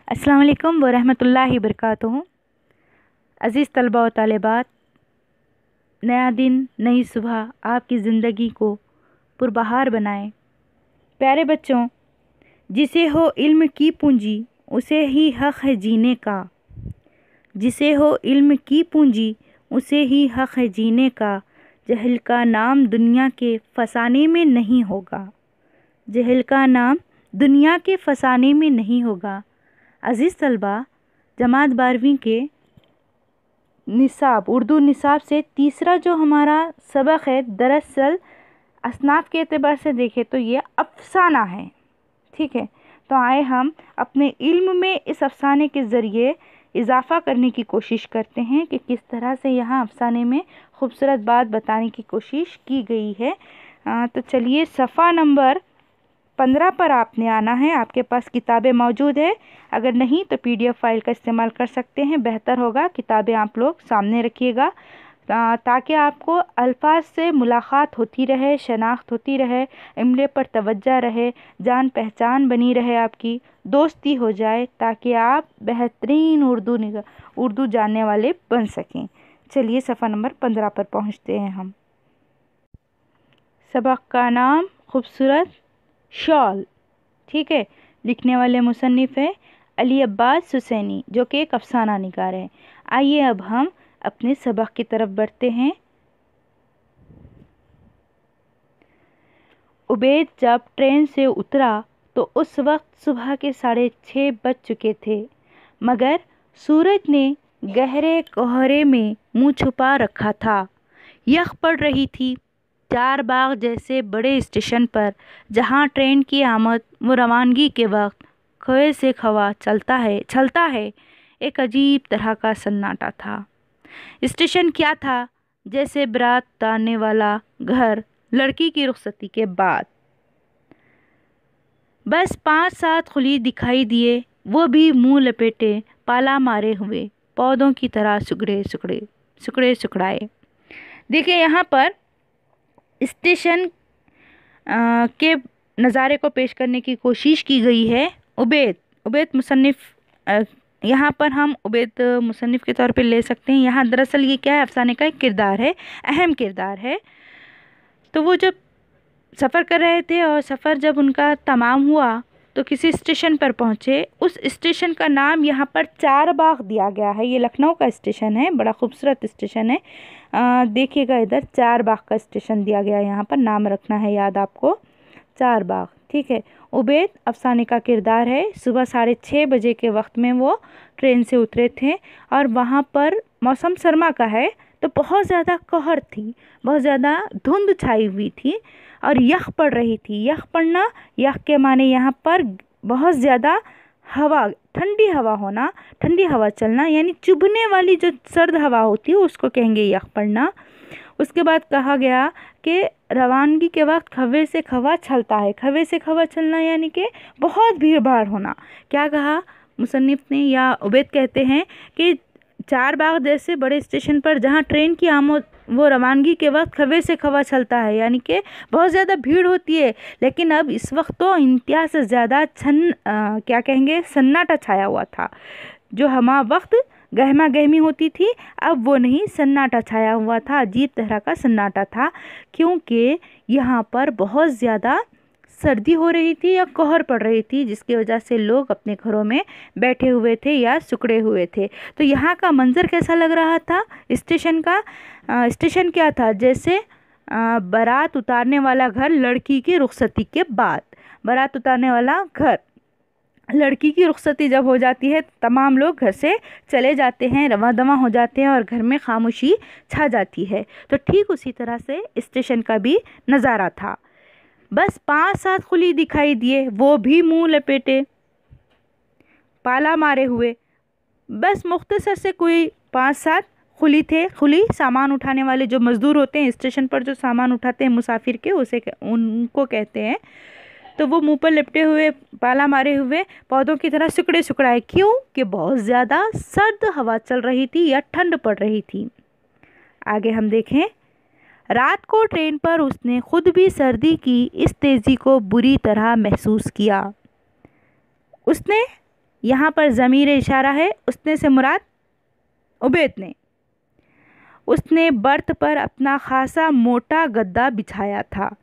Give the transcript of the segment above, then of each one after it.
अस्सलाम वालेकुम वरहमतुल्लाहि वबरकातुहू। अज़ीज़ तलबा व तालिबात, नया दिन नई सुबह आपकी ज़िंदगी को पुरबहार बनाए। प्यारे बच्चों, जिसे हो इल्म की पूंजी उसे ही हक़ है जीने का। जिसे हो इल्म की पूंजी उसे ही हक़ है जीने का। जहल का नाम दुनिया के फसाने में नहीं होगा। जहल का नाम दुनिया के फसाने में नहीं होगा। अज़ीज़ तलबा, जमात 12वीं के निसाब उर्दू निसाब से तीसरा जो हमारा सबक है, दरअसल असनाफ के एतबार से देखें तो ये अफसाना है। ठीक है, तो आए हम अपने इल्म में इस अफसाने के ज़रिए इजाफ़ा करने की कोशिश करते हैं कि किस तरह से यहाँ अफसाने में खूबसूरत बात बताने की कोशिश की गई है। तो चलिए, सफ़ा नंबर 15 पर आपने आना है। आपके पास किताबें मौजूद है, अगर नहीं तो PDF फाइल का इस्तेमाल कर सकते हैं। बेहतर होगा किताबें आप लोग सामने रखिएगा ताकि आपको अल्फाज से मुलाकात होती रहे, शनाख्त होती रहे, इमले पर तवज्जो रहे, जान पहचान बनी रहे, आपकी दोस्ती हो जाए, ताकि आप बेहतरीन उर्दू जानने वाले बन सकें। चलिए, सफ़ा नंबर 15 पर पहुँचते हैं हम। सबक का नाम खूबसूरत शॉल। ठीक है, लिखने वाले मुसन्निफ़ है अली अब्बास हुसैनी, जो कि एक अफसाना निगार है। आइए अब हम अपने सबक की तरफ बढ़ते हैं। उबैद जब ट्रेन से उतरा तो उस वक्त सुबह के 6:30 बज चुके थे, मगर सूरज ने गहरे कोहरे में मुंह छुपा रखा था। यख पड़ रही थी। चार बाग जैसे बड़े स्टेशन पर, जहां ट्रेन की आमद व रवानगी के वक्त खवे से खवा चलता है, एक अजीब तरह का सन्नाटा था। स्टेशन क्या था, जैसे बारात उतारने वाला घर लड़की की रुखसती के बाद। बस 5-7 खुली दिखाई दिए, वो भी मुंह लपेटे, पाला मारे हुए, पौधों की तरह सुकड़ाए। देखिए, यहाँ पर स्टेशन के नज़ारे को पेश करने की कोशिश की गई है। उबैद मुसन्निफ़, यहाँ पर हम उबैद मुसन्निफ़ के तौर पे ले सकते हैं। यहाँ दरअसल ये क्या है, अफसाने का एक किरदार है, अहम किरदार है। तो वो जब सफ़र कर रहे थे और सफ़र जब उनका तमाम हुआ तो किसी स्टेशन पर पहुँचे। उस स्टेशन का नाम यहाँ पर चारबाग दिया गया है। ये लखनऊ का स्टेशन है, बड़ा खूबसूरत स्टेशन है। देखिएगा, इधर चारबाग का स्टेशन दिया गया है, यहाँ पर नाम रखना है याद आपको, चारबाग। ठीक है, उबैद अफसाने का किरदार है। सुबह 6:30 बजे के वक्त में वो ट्रेन से उतरे थे और वहाँ पर मौसम सरमा का है, तो बहुत ज़्यादा कहर थी, बहुत ज़्यादा धुंध छाई हुई थी और यख पड़ रही थी। यख पड़ना, यख के माने यहाँ पर बहुत ज़्यादा हवा, ठंडी हवा होना, ठंडी हवा चलना, यानी चुभने वाली जो सर्द हवा होती है उसको कहेंगे यख पड़ना। उसके बाद कहा गया कि रवानगी के वक्त खवे से खवा चलता है। खवे से खवा चलना यानी कि बहुत भीड़ भाड़ होना। क्या कहा मुसन्निफ़ ने, या उबैद कहते हैं कि चारबाग जैसे बड़े स्टेशन पर जहाँ ट्रेन की आमद वो रवानगी के वक्त खवे से खवा चलता है, यानी कि बहुत ज़्यादा भीड़ होती है। लेकिन अब इस वक्त तो इंतहा से ज़्यादा सन्नाटा छाया हुआ था। जो हमा वक्त गहमा गहमी होती थी, अब वो नहीं, सन्नाटा छाया हुआ था, अजीब तरह का सन्नाटा था, क्योंकि यहाँ पर बहुत ज़्यादा सर्दी हो रही थी या कहर पड़ रही थी, जिसकी वजह से लोग अपने घरों में बैठे हुए थे या सुकड़े हुए थे। तो यहाँ का मंजर कैसा लग रहा था स्टेशन का? स्टेशन क्या था, जैसे बारात उतारने वाला घर लड़की की रुखसती के बाद। बारात उतारने वाला घर, लड़की की रुखसती जब हो जाती है, तमाम लोग घर से चले जाते हैं, रवा दवा हो जाते हैं और घर में खामोशी छा जाती है। तो ठीक उसी तरह से स्टेशन का भी नज़ारा था। बस 5-7 खुली दिखाई दिए, वो भी मुंह लपेटे, पाला मारे हुए। बस मुख्तसर से कोई 5-7 खुली थे। खुली सामान उठाने वाले जो मज़दूर होते हैं स्टेशन पर, जो सामान उठाते हैं मुसाफिर के, उनको कहते हैं। तो वो मुंह पर लिपटे हुए, पाला मारे हुए, पौधों की तरह सुकड़ाए। क्यों? कि बहुत ज़्यादा सर्द हवा चल रही थी या ठंड पड़ रही थी। आगे हम देखें, रात को ट्रेन पर उसने खुद भी सर्दी की इस तेज़ी को बुरी तरह महसूस किया। उसने यहाँ पर ज़मीर इशारा है, उसने से मुराद उबैद ने। उसने बर्थ पर अपना खासा मोटा गद्दा बिछाया था,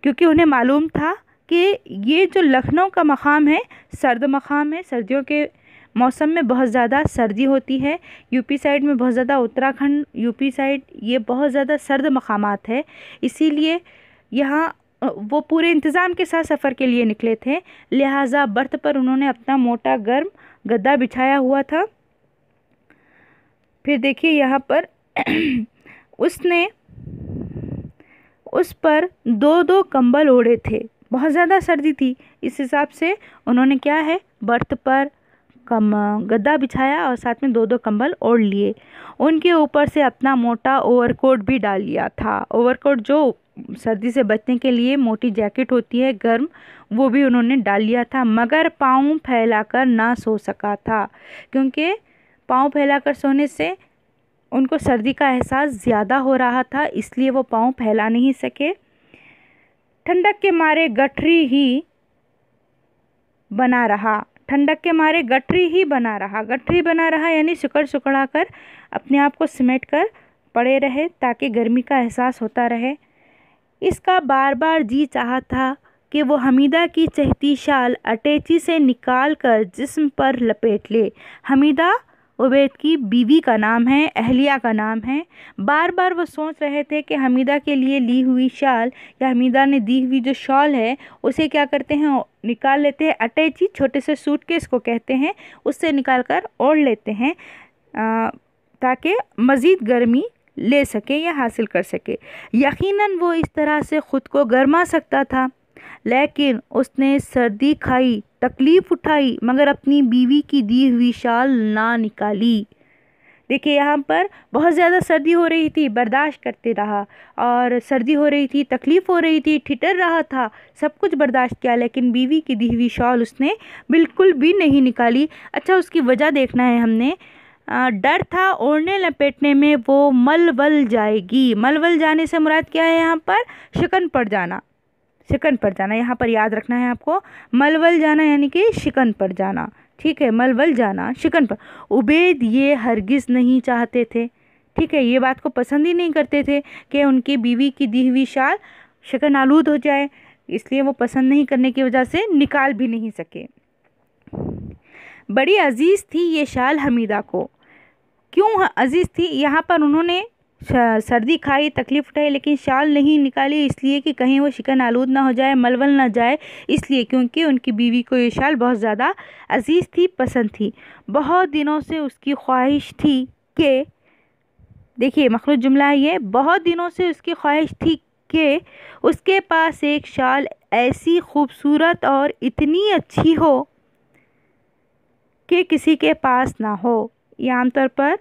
क्योंकि उन्हें मालूम था कि ये जो लखनऊ का मकाम है सर्द मकाम है, सर्दियों के मौसम में बहुत ज़्यादा सर्दी होती है। यूपी साइड में बहुत ज़्यादा, उत्तराखंड यूपी साइड ये बहुत ज़्यादा सर्द मकामात है, इसीलिए यहाँ वो पूरे इंतज़ाम के साथ सफ़र के लिए निकले थे। लिहाजा बर्थ पर उन्होंने अपना मोटा गर्म गद्दा बिछाया हुआ था। फिर देखिए यहाँ पर उसने उस पर 2-2 कंबल ओढ़े थे, बहुत ज़्यादा सर्दी थी, इस हिसाब से उन्होंने क्या है बर्थ पर गद्दा बिछाया और साथ में 2-2 कंबल ओढ़ लिए। उनके ऊपर से अपना मोटा ओवरकोट भी डाल लिया था। ओवरकोट जो सर्दी से बचने के लिए मोटी जैकेट होती है गर्म, वो भी उन्होंने डाल लिया था, मगर पाँव फैलाकर ना सो सका था, क्योंकि पाँव फैलाकर सोने से उनको सर्दी का एहसास ज़्यादा हो रहा था, इसलिए वो पाँव फैला नहीं सके। ठंडक के मारे गठरी ही बना रहा, ठंडक के मारे गठरी ही बना रहा। गठरी बना रहा यानी सिकुड़ सिकुड़ा कर अपने आप को सिमट कर पड़े रहे, ताकि गर्मी का एहसास होता रहे। इसका बार बार जी चाहा था कि वो हमीदा की चहती शाल अटैची से निकाल कर जिस्म पर लपेट ले। हमीदा उबैद की बीवी का नाम है, अहलिया का नाम है। बार बार वो सोच रहे थे कि हमीदा के लिए ली हुई शाल या हमीदा ने दी हुई जो शॉल है उसे क्या करते हैं, निकाल लेते हैं। अटैची छोटे से सूटकेस को कहते हैं, उससे निकाल कर ओढ़ लेते हैं ताकि मज़ीद गर्मी ले सके या हासिल कर सके। यकीनन वो इस तरह से ख़ुद को गरमा सकता था, लेकिन उसने सर्दी खाई, तकलीफ़ उठाई, मगर अपनी बीवी की दी हुई शाल ना निकाली। देखिए यहाँ पर बहुत ज़्यादा सर्दी हो रही थी, बर्दाश्त करते रहा, और सर्दी हो रही थी, तकलीफ़ हो रही थी, ठिठुर रहा था, सब कुछ बर्दाश्त किया, लेकिन बीवी की दी हुई शॉल उसने बिल्कुल भी नहीं निकाली। अच्छा, उसकी वजह देखना है हमने। डर था ओढ़ने लपेटने में वो मलवल जाएगी। मलवल जाने से मुराद क्या है, यहाँ पर शिकन पड़ जाना, शिकन पड़ जाना, यहाँ पर याद रखना है आपको। मलवल जाना यानी कि शिकन पड़ जाना, ठीक है, मलवल जाना, शिकन पर। उबैद ये हरगिज़ नहीं चाहते थे, ठीक है, ये बात को पसंद ही नहीं करते थे कि उनकी बीवी की दी हुई शाल शिकन आलूद हो जाए, इसलिए वो पसंद नहीं करने की वजह से निकाल भी नहीं सके। बड़ी अजीज़ थी ये शाल हमीदा को। क्यों अजीज़ थी, यहाँ पर उन्होंने सर्दी खाई, तकलीफ़ उठाई, लेकिन शाल नहीं निकाली, इसलिए कि कहीं वो शिकन आलूद ना हो जाए, मलवल ना जाए, इसलिए क्योंकि उनकी बीवी को ये शाल बहुत ज़्यादा अजीज़ थी, पसंद थी। बहुत दिनों से उसकी ख्वाहिश थी कि, देखिए मखलूत जुमला है ये, बहुत दिनों से उसकी ख्वाहिश थी कि उसके पास एक शाल ऐसी खूबसूरत और इतनी अच्छी हो कि किसी के पास ना हो। ये आमतौर पर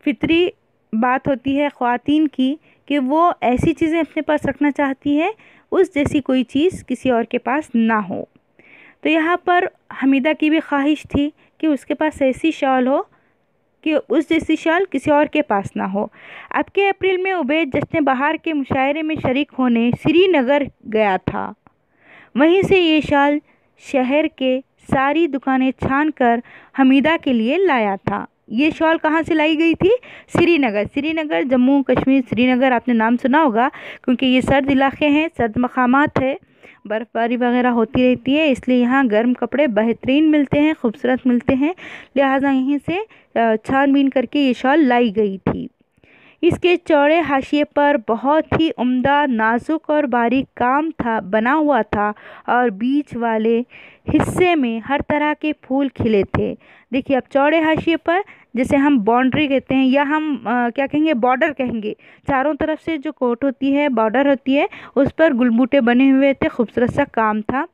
फितरी बात होती है ख़वातीन की कि वो ऐसी चीज़ें अपने पास रखना चाहती है उस जैसी कोई चीज़ किसी और के पास ना हो। तो यहाँ पर हमीदा की भी ख्वाहिश थी कि उसके पास ऐसी शॉल हो कि उस जैसी शॉल किसी और के पास ना हो। अब के अप्रैल में उबैद जश्न बहार के मुशायरे में शरीक होने श्रीनगर गया था। वहीं से ये शॉल शहर के सारी दुकानें छान कर हमीदा के लिए लाया था। ये शॉल कहाँ से लाई गई थी, श्रीनगर। श्रीनगर जम्मू कश्मीर, श्रीनगर आपने नाम सुना होगा, क्योंकि ये सर्द इलाके हैं, सर्द मकामात है, बर्फ़बारी वगैरह होती रहती है, इसलिए यहाँ गर्म कपड़े बेहतरीन मिलते हैं, खूबसूरत मिलते हैं, लिहाजा यहीं से छानबीन करके ये शॉल लाई गई थी। इसके चौड़े हाशिए पर बहुत ही उम्दा, नाजुक और बारीक काम था बना हुआ था, और बीच वाले हिस्से में हर तरह के फूल खिले थे। देखिए, अब चौड़े हाशिए पर जैसे हम बाउंड्री कहते हैं, या हम क्या कहेंगे, बॉर्डर कहेंगे, चारों तरफ से जो कोट होती है, बॉर्डर होती है, उस पर गुलबूटे बने हुए थे, खूबसूरत सा काम था।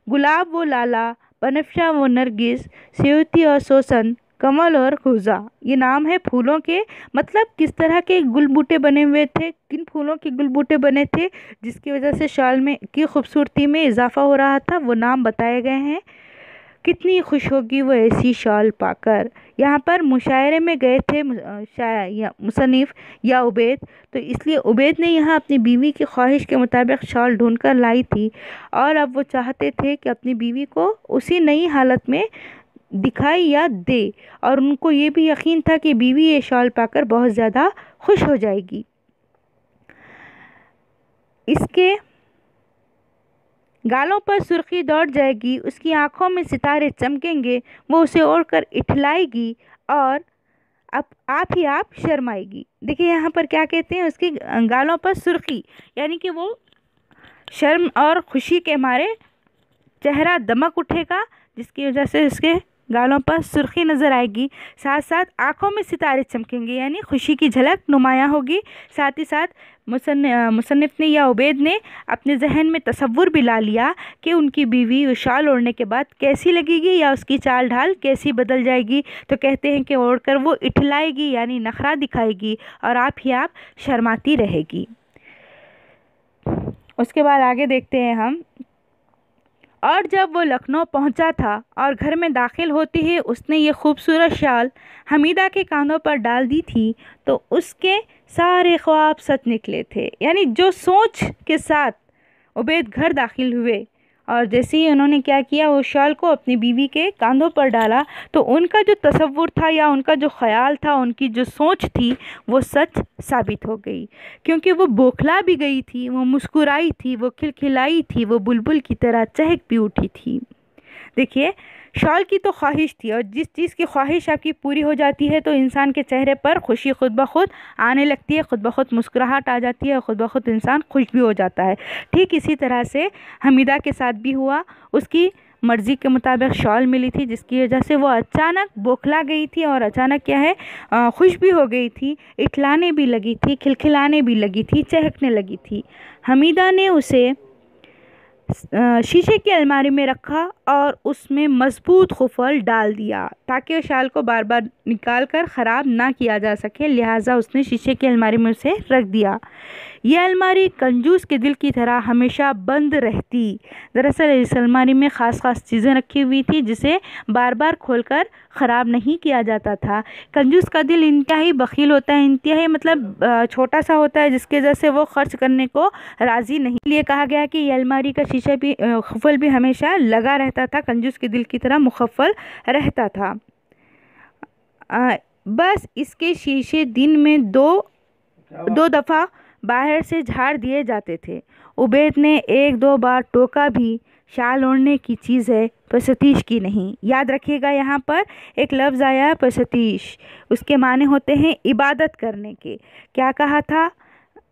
गुलाब व लाला, बनफशा व नरगिस, सेवती और सोसन, कमल और खुजा, ये नाम है फूलों के। मतलब किस तरह के गुलबूटे बने हुए थे, किन फूलों के गुलबूटे बने थे, जिसकी वजह से शाल में की खूबसूरती में इजाफा हो रहा था, वो नाम बताए गए हैं। कितनी खुश होगी वो ऐसी शाल पाकर। यहाँ पर मुशायरे में गए थे मुसन्निफ़ या उबैद, तो इसलिए उबैद ने यहाँ अपनी बीवी की ख्वाहिश के मुताबिक शाल ढूंढकर लाई थी, और अब वो चाहते थे कि अपनी बीवी को उसी नई हालत में दिखाई या दे, और उनको ये भी यकीन था कि बीवी ये शॉल पाकर बहुत ज़्यादा खुश हो जाएगी। इसके गालों पर सुर्खी दौड़ जाएगी, उसकी आंखों में सितारे चमकेंगे, वो उसे ओढ़कर इठलाएगी और आप ही आप शर्माएगी। देखिए यहाँ पर क्या कहते हैं, उसकी गालों पर सुर्खी, यानी कि वो शर्म और खुशी के मारे चेहरा दमक उठेगा, जिसकी वजह से उसके गालों पर सुर्खी नज़र आएगी। साथ साथ आंखों में सितारे चमकेंगे, यानी खुशी की झलक नुमायाँ होगी। साथ ही साथ मुसन्निफ़ ने या उबैद ने अपने जहन में तसव्वुर भी ला लिया कि उनकी बीवी उस शाल ओढ़ने के बाद कैसी लगेगी या उसकी चाल ढाल कैसी बदल जाएगी। तो कहते हैं कि ओढ़कर वो इठलाएगी, यानी नखरा दिखाएगी, और आप ही आप शर्माती रहेगी। उसके बाद आगे देखते हैं हम। और जब वो लखनऊ पहुंचा था और घर में दाखिल होती ही उसने ये खूबसूरत शाल हमीदा के कांधों पर डाल दी थी, तो उसके सारे ख्वाब सच निकले थे। यानी जो सोच के साथ उबैद घर दाखिल हुए और जैसे ही उन्होंने क्या किया, वो शाल को अपनी बीवी के कांधों पर डाला, तो उनका जो तसव्वुर था या उनका जो ख्याल था, उनकी जो सोच थी, वो सच साबित हो गई। क्योंकि वो बौखला भी गई थी, वो मुस्कुराई थी, वो खिलखिलाई थी, वो बुलबुल की तरह चहक भी उठी थी। देखिए, शॉल की तो ख्वाहिश थी, और जिस चीज़ की ख्वाहिश आपकी पूरी हो जाती है तो इंसान के चेहरे पर खुशी खुद ब खुद आने लगती है, खुद ब खुद मुस्कुराहट आ जाती है, और खुद ब खुद इंसान खुश भी हो जाता है। ठीक इसी तरह से हमीदा के साथ भी हुआ। उसकी मर्ज़ी के मुताबिक शॉल मिली थी, जिसकी वजह से वो अचानक बौखला गई थी और अचानक क्या है, खुश भी हो गई थी, इठलाने भी लगी थी, खिलखिलाने भी लगी थी, चहकने लगी थी। हमीदा ने उसे शीशे की अलमारी में रखा और उसमें मजबूत खुफल डाल दिया ताकि उस शाल को बार बार निकाल कर ख़राब ना किया जा सके। लिहाजा उसने शीशे की अलमारी में उसे रख दिया। यह अलमारी कंजूस के दिल की तरह हमेशा बंद रहती। दरअसल इस अलमारी में ख़ास चीज़ें रखी हुई थी जिसे बार बार खोलकर ख़राब नहीं किया जाता था। कंजूस का दिल इंतहाई बखील होता है, इंतहाई मतलब छोटा सा होता है, जिसके वजह से वो खर्च करने को राज़ी नहीं। इसलिए कहा गया कि यह अलमारी का शीशा भी खुफल भी हमेशा लगा रहता था, कंजूस के दिल की तरह मुखफ़्फ़ल रहता था। बस इसके शीशे दिन में दो दफ़ा बाहर से झाड़ दिए जाते थे। उबैद ने एक दो बार टोका भी, शाल ओढ़ने की चीज़ है, पसतीश की नहीं। याद रखिएगा, यहाँ पर एक लफ्ज़ आया है पसतीश, उसके माने होते हैं इबादत करने के। क्या कहा था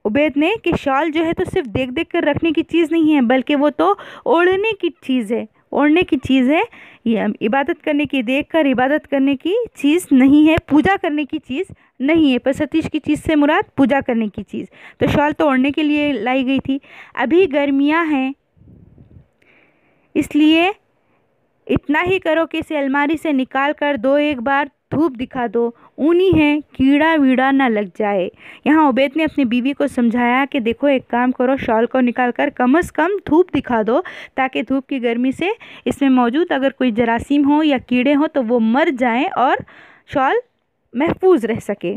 उबैद ने कि शाल जो है तो सिर्फ देख देख कर रखने की चीज़ नहीं है, बल्कि वो तो ओढ़ने की चीज़ है, ओढ़ने की चीज़ है। ये इबादत करने की, देख कर इबादत करने की चीज़ नहीं है, पूजा करने की चीज़ नहीं है। पसतीश की चीज़ से मुराद पूजा करने की चीज़। तो शाल तो ओढ़ने के लिए लाई गई थी। अभी गर्मियाँ हैं, इसलिए इतना ही करो कि इसे अलमारी से निकाल कर दो एक बार धूप दिखा दो, ऊनी है, कीड़ा वीड़ा ना लग जाए। यहाँ उबैद ने अपनी बीवी को समझाया कि देखो एक काम करो, शॉल को निकाल कर कम से कम धूप दिखा दो, ताकि धूप की गर्मी से इसमें मौजूद अगर कोई जरासीम हो या कीड़े हो तो वो मर जाएं और शॉल महफूज रह सके।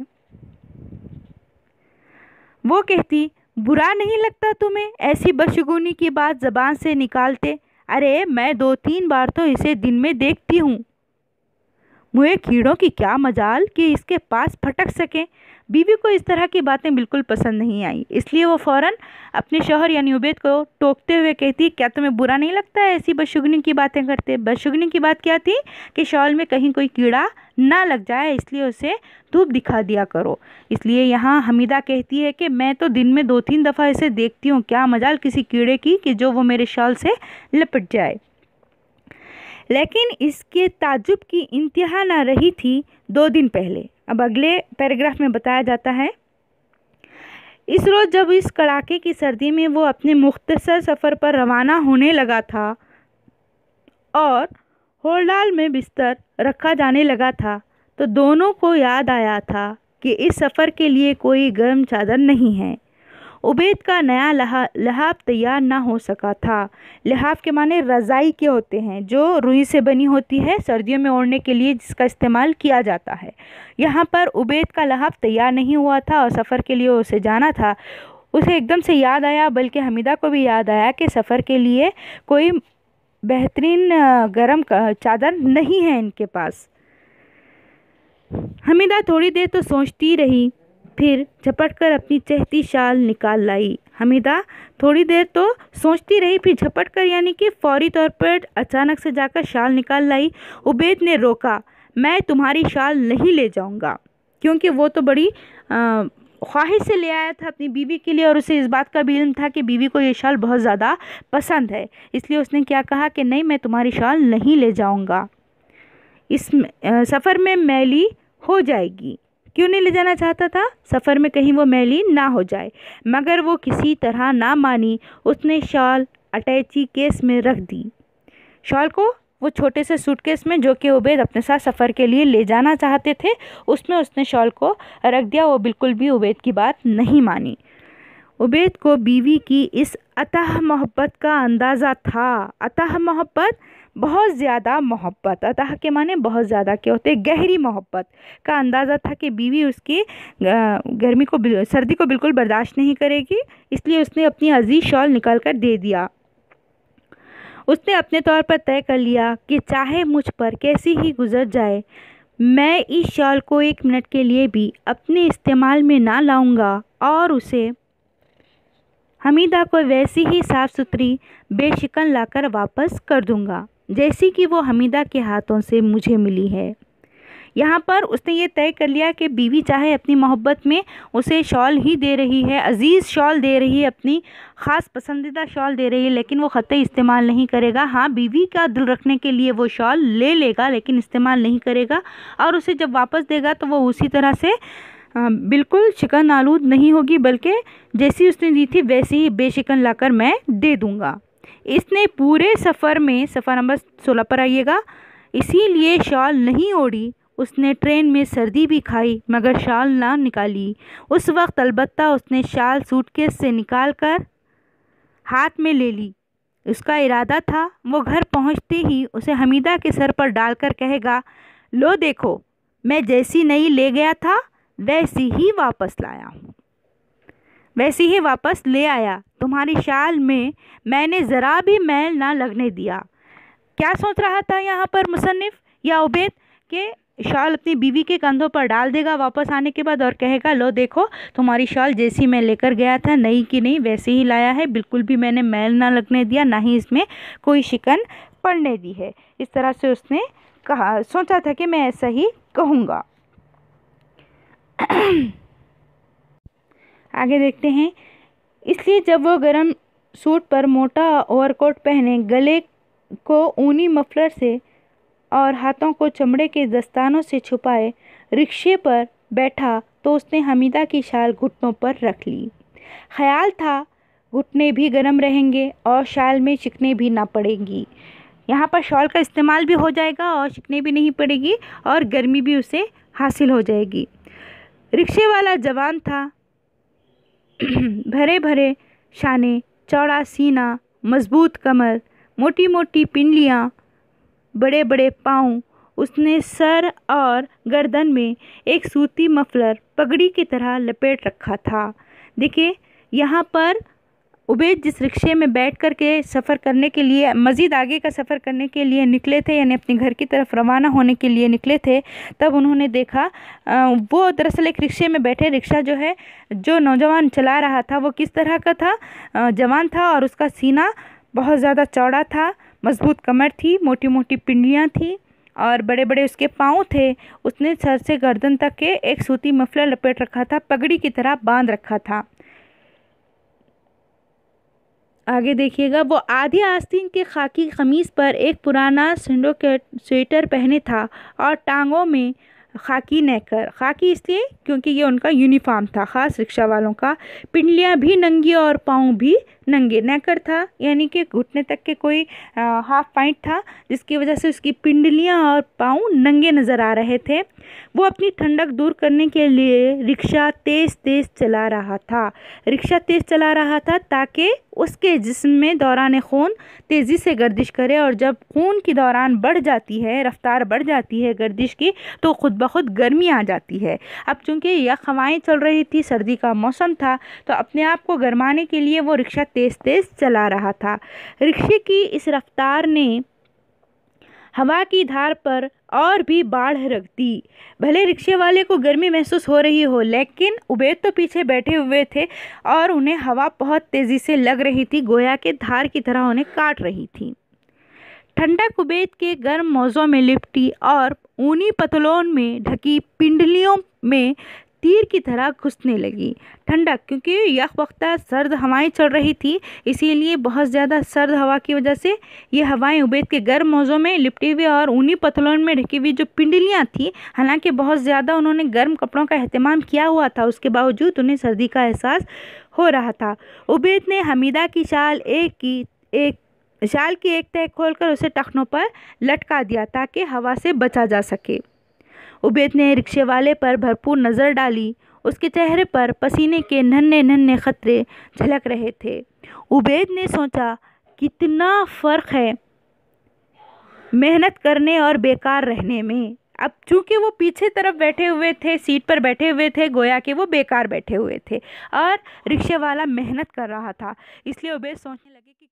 वो कहती, बुरा नहीं लगता तुम्हें ऐसी बदशगुनी की बात ज़बान से निकालते? अरे मैं 2-3 बार तो इसे दिन में देखती हूँ। मुझे कीड़ों की क्या मजाल कि इसके पास फटक सके। बीवी को इस तरह की बातें बिल्कुल पसंद नहीं आई, इसलिए वो फ़ौरन अपने शौहर यानी उबैद को टोकते हुए कहती, क्या तुम्हें बुरा नहीं लगता है ऐसी बदशगुनी की बातें करते? बदशगुनी की बात क्या थी कि शॉल में कहीं कोई कीड़ा ना लग जाए, इसलिए उसे धूप दिखा दिया करो। इसलिए यहाँ हमीदा कहती है कि मैं तो दिन में 2-3 दफ़ा इसे देखती हूँ, क्या मजाल किसी कीड़े की कि जो वो मेरे शॉल से लिपट जाए। लेकिन इसके ताज्जुब की इंतहा ना रही थी 2 दिन पहले। अब अगले पैराग्राफ में बताया जाता है, इस रोज़ जब इस कड़ाके की सर्दी में वो अपने मुख्तसर सफ़र पर रवाना होने लगा था और होल्डाल में बिस्तर रखा जाने लगा था, तो दोनों को याद आया था कि इस सफ़र के लिए कोई गर्म चादर नहीं है। उबैद का नया लहाफ तैयार ना हो सका था। लहाफ के माने रज़ाई के होते हैं, जो रुई से बनी होती है, सर्दियों में ओढ़ने के लिए जिसका इस्तेमाल किया जाता है। यहाँ पर उबैद का लहाफ तैयार नहीं हुआ था और सफ़र के लिए उसे जाना था। उसे एकदम से याद आया, बल्कि हमीदा को भी याद आया कि सफ़र के लिए कोई बेहतरीन गरम चादर नहीं है इनके पास। हमीदा थोड़ी देर तो सोचती रही, फिर झपट कर अपनी चहती शाल निकाल लाई। हमीदा थोड़ी देर तो सोचती रही, फिर झपट कर यानी कि फौरी तौर पर अचानक से जाकर शाल निकाल लाई। उबैद ने रोका, मैं तुम्हारी शाल नहीं ले जाऊंगा, क्योंकि वो तो बड़ी ख्वाहिश से ले आया था अपनी बीवी के लिए और उसे इस बात का भी इल्म था कि बीवी को ये शाल बहुत ज़्यादा पसंद है। इसलिए उसने क्या कहा कि नहीं, मैं तुम्हारी शाल नहीं ले जाऊंगा, इस सफ़र में मैली हो जाएगी। क्यों नहीं ले जाना चाहता था? सफ़र में कहीं वो मैली ना हो जाए। मगर वो किसी तरह ना मानी। उसने शाल अटैची केस में रख दी। शाल को वो छोटे से सूटकेस में, जो कि उबैद अपने साथ सफ़र के लिए ले जाना चाहते थे, उसमें उसने शाल को रख दिया। वो बिल्कुल भी उबैद की बात नहीं मानी। उबैद को बीवी की इस अतः मोहब्बत का अंदाज़ा था। अतः मोहब्बत, बहुत ज़्यादा मोहब्बत। अतः के माने बहुत ज़्यादा क्या होते हैं? गहरी मोहब्बत का अंदाज़ा था कि बीवी उसकी गर्मी को, सर्दी को बिल्कुल बर्दाश्त नहीं करेगी। इसलिए उसने अपनी अजीज़ शॉल निकाल कर दे दिया। उसने अपने तौर पर तय कर लिया कि चाहे मुझ पर कैसी ही गुजर जाए, मैं इस शॉल को 1 मिनट के लिए भी अपने इस्तेमाल में ना लाऊंगा और उसे हमीदा को वैसी ही साफ़ सुथरी बेशिकन लाकर वापस कर दूंगा जैसी कि वो हमीदा के हाथों से मुझे मिली है। यहाँ पर उसने ये तय कर लिया कि बीवी चाहे अपनी मोहब्बत में उसे शॉल ही दे रही है, अजीज़ शॉल दे रही है, अपनी ख़ास पसंदीदा शॉल दे रही है, लेकिन वो ख़त्ते इस्तेमाल नहीं करेगा। हाँ, बीवी का दिल रखने के लिए वो शॉल ले लेगा, लेकिन इस्तेमाल नहीं करेगा। और उसे जब वापस देगा तो वो उसी तरह से बिल्कुल शिकन आलूद नहीं होगी, बल्कि जैसी उसने दी थी वैसी ही बेशिकन लाकर मैं दे दूँगा। इसने पूरे सफ़र में, सफ़र नंबर 16 पर आइएगा, इसीलिए शॉल नहीं ओढ़ी। उसने ट्रेन में सर्दी भी खाई मगर शाल ना निकाली। उस वक्त अलबत्ता उसने शाल सूटकेस से निकाल कर हाथ में ले ली। उसका इरादा था वो घर पहुंचते ही उसे हमीदा के सर पर डालकर कहेगा, लो देखो, मैं जैसी नई ले गया था वैसी ही वापस लाया हूँ, वैसी ही वापस ले आया। तुम्हारी शाल में मैंने ज़रा भी मैल ना लगने दिया। क्या सोच रहा था यहाँ पर मुसन्निफ़ या उबैद के शाल अपनी बीवी के कंधों पर डाल देगा वापस आने के बाद और कहेगा, लो देखो, तुम्हारी शाल जैसी मैं लेकर गया था, नई की नई वैसे ही लाया है, बिल्कुल भी मैंने मैल ना लगने दिया, ना ही इसमें कोई शिकन पड़ने दी है। इस तरह से उसने कहा, सोचा था कि मैं ऐसा ही कहूँगा। आगे देखते हैं। इसलिए जब वो गर्म सूट पर मोटा ओवरकोट पहने, गले को ऊनी मफलर से और हाथों को चमड़े के दस्तानों से छुपाए रिक्शे पर बैठा तो उसने हमीदा की शाल घुटनों पर रख ली। ख्याल था घुटने भी गर्म रहेंगे और शाल में शिकने भी ना पड़ेंगी। यहाँ पर शॉल का इस्तेमाल भी हो जाएगा और शिकने भी नहीं पड़ेगी और गर्मी भी उसे हासिल हो जाएगी। रिक्शे वाला जवान था, भरे भरे शाने, चौड़ा सीना, मजबूत कमर, मोटी मोटी पिंडलियाँ, बड़े बड़े पाँव। उसने सर और गर्दन में एक सूती मफलर पगड़ी की तरह लपेट रखा था। देखिए, यहाँ पर उबैद जिस रिक्शे में बैठ कर के सफ़र करने के लिए, मज़ीद आगे का सफ़र करने के लिए निकले थे, यानी अपने घर की तरफ रवाना होने के लिए निकले थे, तब उन्होंने देखा वो दरअसल एक रिक्शे में बैठे। रिक्शा जो है, जो नौजवान चला रहा था वो किस तरह का था? जवान था और उसका सीना बहुत ज़्यादा चौड़ा था, मजबूत कमर थी, मोटी मोटी पिंडलियाँ थी और बड़े बड़े उसके पाँव थे। उसने सर से गर्दन तक के एक सूती मफलर लपेट रखा था, पगड़ी की तरह बांध रखा था। आगे देखिएगा, वो आधी आस्तीन के खाकी कमीज़ पर एक पुराना सिंडोकेट स्वेटर पहने था और टांगों में खाकी नेकर। खाकी इसलिए क्योंकि ये उनका यूनिफॉर्म था, ख़ास रिक्शा वालों का। पिंडलियाँ भी नंगी और पाँव भी नंगे। नेकर था यानी कि घुटने तक के कोई हाफ पैंट था, जिसकी वजह से उसकी पिंडलियाँ और पाँव नंगे नज़र आ रहे थे। वो अपनी ठंडक दूर करने के लिए रिक्शा तेज़ तेज़ चला रहा था। रिक्शा तेज़ चला रहा था ताकि उसके जिस्म में दौरान खून तेज़ी से गर्दिश करे, और जब खून की दौरान बढ़ जाती है, रफ्तार बढ़ जाती है गर्दिश की, तो ख़ुद ब खुद गर्मी आ जाती है। अब चूँकि यह हवाएँ चल रही थी, सर्दी का मौसम था, तो अपने आप को गरमाने के लिए वो रिक्शा तेज़ तेज़ चला रहा था। रिक्शे की इस रफ्तार ने हवा की धार पर और भी बाढ़ रख दी। भले रिक्शे वाले को गर्मी महसूस हो रही हो, लेकिन उबैद तो पीछे बैठे हुए थे और उन्हें हवा बहुत तेज़ी से लग रही थी, गोया के धार की तरह उन्हें काट रही थी। ठंडक उबैद के गर्म मौजों में लिपटी और ऊनी पतलून में ढकी पिंडलियों में तीर की तरह घुसने लगी। ठंडक, क्योंकि यकवक्ता सर्द हवाएं चल रही थी, इसीलिए बहुत ज़्यादा सर्द हवा की वजह से ये हवाएं उबैद के गर्म मौजों में लिपटी हुई और ऊनी पतलून में ढकी हुई जो पिंडलियाँ थी, हालांकि बहुत ज़्यादा उन्होंने गर्म कपड़ों का एहतमाम किया हुआ था, उसके बावजूद उन्हें सर्दी का एहसास हो रहा था। उबैद ने हमीदा की शाल की एक तह खोलकर उसे टखनों पर लटका दिया ताकि हवा से बचा जा सके। उबैद ने रिक्शे वाले पर भरपूर नज़र डाली। उसके चेहरे पर पसीने के नन्हे नन्हे खतरे झलक रहे थे। उबैद ने सोचा, कितना फ़र्क है मेहनत करने और बेकार रहने में। अब चूंकि वो पीछे तरफ बैठे हुए थे, सीट पर बैठे हुए थे, गोया कि वो बेकार बैठे हुए थे और रिक्शे वाला मेहनत कर रहा था, इसलिए उबैद सोचने लगे कि